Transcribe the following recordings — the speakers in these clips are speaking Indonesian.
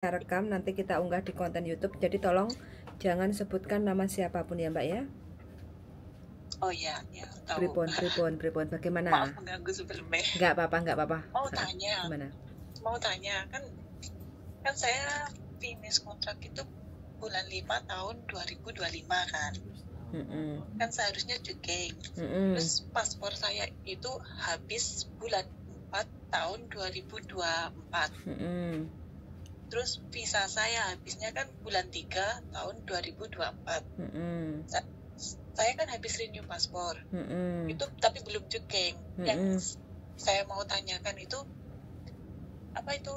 Kita rekam, nanti kita unggah di konten YouTube. Jadi tolong jangan sebutkan nama siapapun ya Mbak ya. Oh iya, ya tahu. Pripon. Bagaimana? Maaf mengganggu sebelumnya. Nggak apa-apa. Mau tanya. Gimana? Mau tanya, kan saya finish kontrak itu bulan 5 tahun 2025 kan. Kan seharusnya cukai. Terus paspor saya itu habis bulan 4 tahun 2024. Terus visa saya habisnya kan bulan 3 tahun 2024. Saya kan habis renew paspor. Itu tapi belum cukai. Yang saya mau tanyakan itu apa itu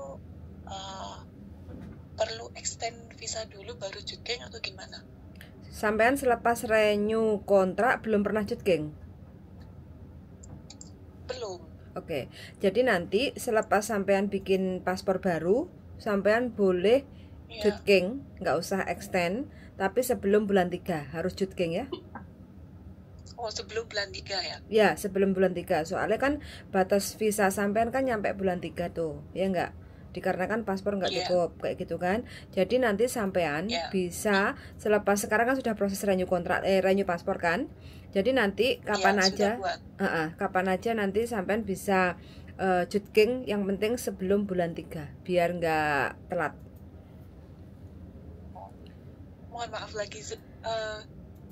perlu extend visa dulu baru cukai atau gimana? Sampean selepas renew kontrak belum pernah cutgeng? Belum. Oke. Jadi nanti selepas sampean bikin paspor baru, sampean boleh cutgeng, nggak usah extend, tapi sebelum bulan 3 harus cutgeng ya. Oh, sebelum bulan 3 ya? Ya, sebelum bulan 3. Soalnya kan batas visa sampean kan nyampe bulan 3 tuh, ya enggak? Dikarenakan paspor nggak cukup, kayak gitu kan. Jadi nanti sampean bisa selepas sekarang kan sudah proses renew kontrak, renew paspor kan. Jadi nanti kapan aja nanti sampean bisa cutgeng, yang penting sebelum bulan 3 biar nggak telat. Mohon maaf lagi,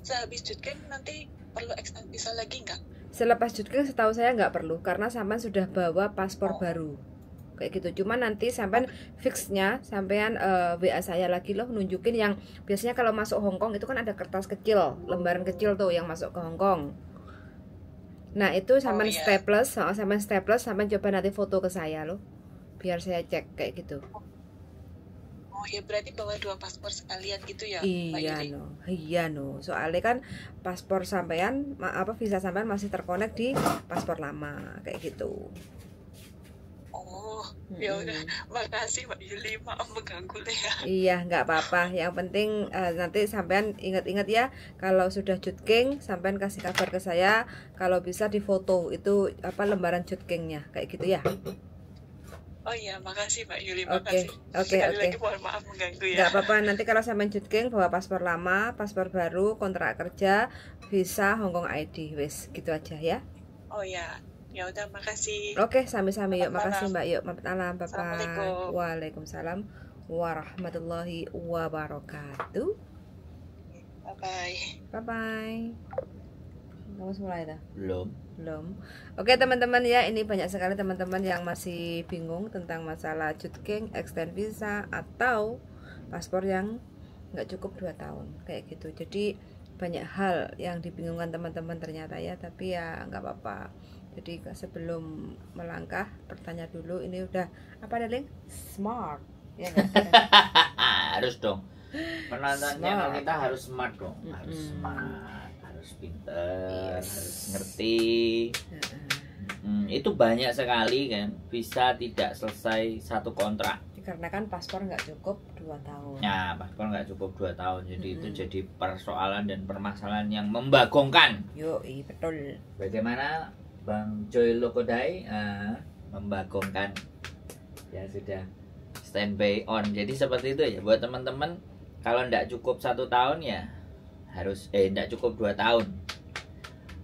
sehabis cutgeng nanti perlu extend visa lagi nggak? Selepas cutgeng setahu saya nggak perlu, karena sampean sudah bawa paspor baru kayak gitu. Cuma nanti sampean fixnya sampean WA saya lagi loh, nunjukin yang biasanya kalau masuk Hongkong itu kan ada kertas kecil, lembaran kecil tuh yang masuk ke Hongkong. Nah itu sampean staples, sampean coba nanti foto ke saya loh, biar saya cek kayak gitu. Oh ya, berarti bawa 2 paspor sekalian gitu ya? Iya no. Soalnya kan paspor sampean, visa sampean masih terkonek di paspor lama kayak gitu. Oh, ya udah. Makasih Mbak Yuli, maaf mengganggu ya. Iya, nggak apa-apa. Yang penting nanti sampean ingat-ingat ya, kalau sudah cutgeng sampean kasih kabar ke saya, kalau bisa difoto itu lembaran cutgengnya kayak gitu ya. Oh iya, makasih Mbak Yuli, makasih. Oke. Lagi mohon maaf mengganggu ya. Nggak apa-apa, nanti kalau sampean cutgeng bawa paspor lama, paspor baru, kontrak kerja, visa, Hongkong ID, wes gitu aja ya. Oh ya. Ya udah, makasih. Oke, sami-sami yuk. Makasih Mbak. Yuk, malam. Bye-bye. Assalamualaikum. Waalaikumsalam warahmatullahi wabarakatuh. Bye-bye. Kamu mulai dah? Belum. Oke teman-teman ya, ini banyak sekali teman-teman yang masih bingung tentang masalah cutgeng, extend visa, atau paspor yang nggak cukup 2 tahun kayak gitu. Jadi banyak hal yang dibingungkan teman-teman ternyata ya, tapi ya nggak apa-apa. Jadi sebelum melangkah bertanya dulu, ini udah apa darling? Smart ya kan? Harus dong, penontonnya kita harus smart dong. Harus smart, harus pinter, harus ngerti. Itu banyak sekali kan, bisa tidak selesai satu kontrak karena kan paspor nggak cukup 2 tahun. Ya, paspor nggak cukup 2 tahun. Jadi itu jadi persoalan dan permasalahan yang membagongkan. Yoi, betul. Bagaimana Bang Joy Lokodai membagongkan, ya sudah standby on. Jadi seperti itu ya buat teman-teman. Kalau nggak cukup 1 tahun ya harus nggak cukup 2 tahun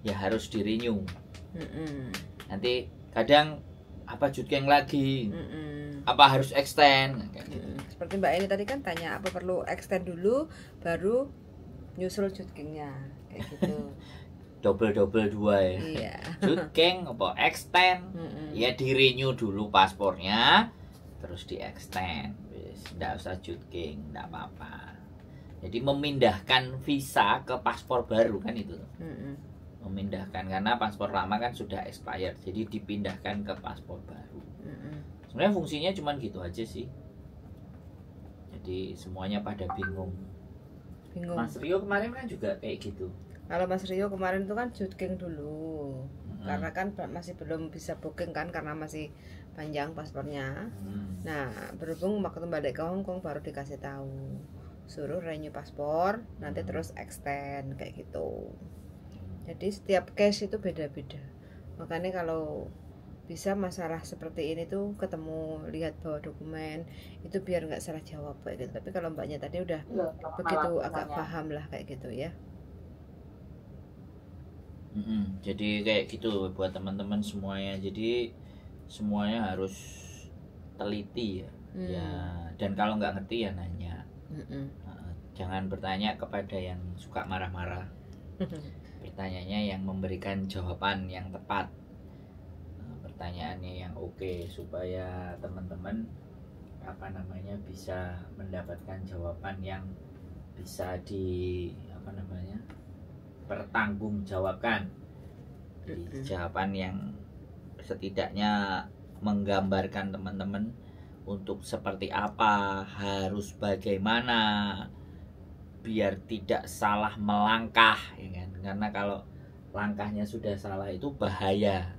ya harus di renew. Nanti kadang apa cutgeng lagi, apa harus extend kayak gitu. Seperti Mbak ini tadi kan tanya apa perlu extend dulu baru nyusul cutgengnya kayak gitu. double 2 ya. Iya. Cutgeng apa extend, ya di renew dulu paspornya terus di extend. Nggak usah cutgeng, nggak apa-apa. Jadi memindahkan visa ke paspor baru kan itu. Memindahkan karena paspor lama kan sudah expired, jadi dipindahkan ke paspor baru. Sebenarnya fungsinya cuma gitu aja sih. Jadi semuanya pada bingung. Mas Rio kemarin kan juga kayak gitu. Kalau Mas Rio kemarin itu kan cutgeng dulu, karena kan masih belum bisa booking kan, karena masih panjang paspornya. Nah berhubung waktu balik ke Hongkong baru dikasih tahu suruh renew paspor, nanti terus extend kayak gitu. Jadi setiap case itu beda-beda. Makanya kalau bisa masalah seperti ini tuh ketemu lihat bawa dokumen itu biar nggak salah jawab kayak gitu. Tapi kalau mbaknya tadi udah begitu agak paham lah kayak gitu ya. Jadi kayak gitu buat teman-teman semuanya. Jadi semuanya harus teliti ya. Ya, dan kalau nggak ngerti ya nanya. Jangan bertanya kepada yang suka marah-marah. Pertanyaannya yang memberikan jawaban yang tepat. Pertanyaannya yang oke, supaya teman-teman bisa mendapatkan jawaban yang bisa pertanggungjawabkan. Jadi jawaban yang setidaknya menggambarkan teman-teman untuk seperti apa, harus bagaimana biar tidak salah melangkah, ya kan? Karena kalau langkahnya sudah salah itu bahaya,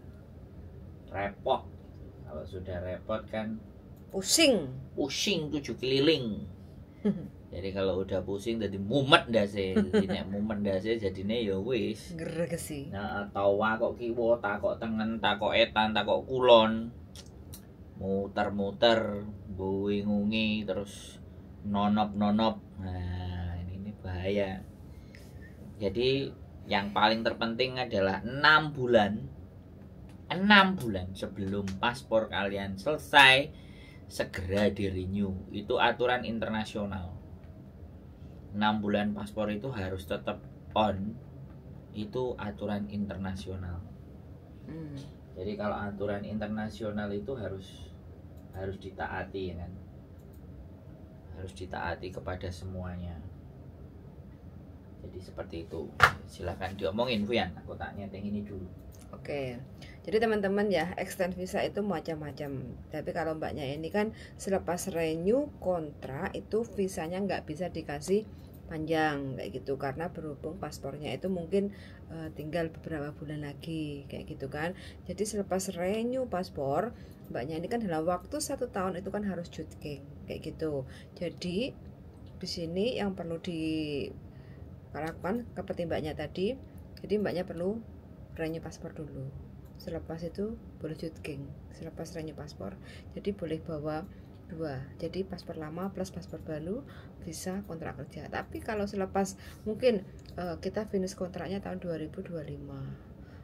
repot. Kalau sudah repot kan pusing 7 keliling. Jadi kalau udah pusing jadi mumet ndase. Jadi nek mumet ndase jadine ya wis gregesi. Nah, tawa kok kiwa, takok tengen, takok etan, takok kulon. Muter-muter, bingungi terus nonop-nonop. Nah, ini bahaya. Jadi yang paling terpenting adalah 6 bulan sebelum paspor kalian selesai segera di-renew. Itu aturan internasional. 6 bulan paspor itu harus tetap on. Itu aturan internasional. Jadi kalau aturan internasional itu harus ditaati, ya kan? Harus ditaati kepada semuanya. Jadi seperti itu. Silahkan diomongin, Fuyan. Aku tak nyeting ini dulu. Oke. Jadi teman-teman ya, extend visa itu macam-macam. Tapi kalau mbaknya ini kan selepas renew kontrak itu visanya nggak bisa dikasih panjang kayak gitu, karena berhubung paspornya itu mungkin tinggal beberapa bulan lagi kayak gitu kan. Jadi selepas renew paspor mbaknya ini kan dalam waktu 1 tahun itu kan harus jutking kayak gitu. Jadi di sini yang perlu dilakukan seperti mbaknya tadi, jadi mbaknya perlu renew paspor dulu. Selepas itu boleh jutking, selepas renew paspor. Jadi boleh bawa 2, jadi paspor lama plus paspor baru, visa kontrak kerja. Tapi kalau selepas mungkin kita finish kontraknya tahun 2025,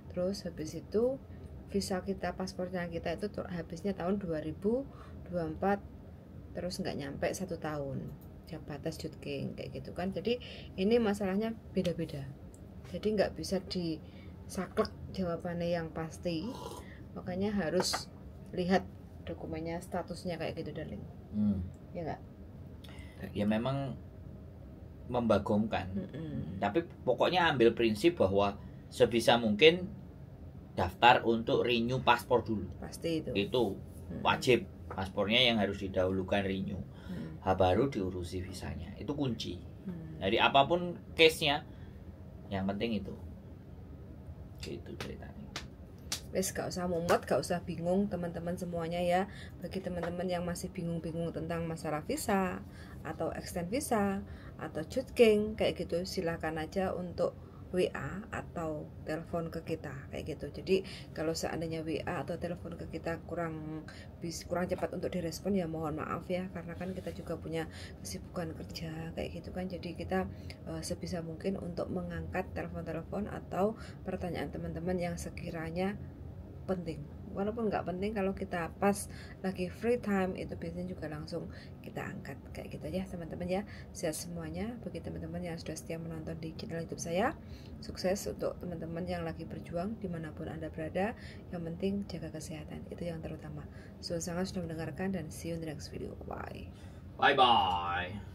terus habis itu visa kita, paspornya kita itu habisnya tahun 2024, terus nggak nyampe 1 tahun jam batas jutking kayak gitu kan. Jadi ini masalahnya beda-beda, jadi nggak bisa disaklek jawabannya yang pasti, makanya harus lihat dokumennya, statusnya kayak gitu, darling. Ya enggak? Ya memang membagongkan. Tapi pokoknya ambil prinsip bahwa sebisa mungkin daftar untuk renew paspor dulu. Pasti itu. Itu wajib. Paspornya yang harus didahulukan renew. Baru diurusi visanya. Itu kunci. Jadi apapun case-nya, yang penting itu. Gitu ceritanya. Wes gak usah mumet, gak usah bingung teman-teman semuanya ya. Bagi teman-teman yang masih bingung-bingung tentang masalah visa atau extend visa atau jutking kayak gitu, silakan aja untuk WA atau telepon ke kita kayak gitu. Jadi kalau seandainya WA atau telepon ke kita kurang cepat untuk direspon, ya mohon maaf ya, karena kan kita juga punya kesibukan kerja kayak gitu kan. Jadi kita sebisa mungkin untuk mengangkat telepon-telepon atau pertanyaan teman-teman yang sekiranya penting. Walaupun nggak penting, kalau kita pas lagi free time itu biasanya juga langsung kita angkat kayak gitu ya teman-teman ya. Sehat semuanya bagi teman-teman yang sudah setia menonton di channel YouTube saya. Sukses untuk teman-teman yang lagi berjuang dimanapun Anda berada. Yang penting jaga kesehatan, itu yang terutama. Sangat sudah mendengarkan dan see you in the next video. Bye. Bye bye.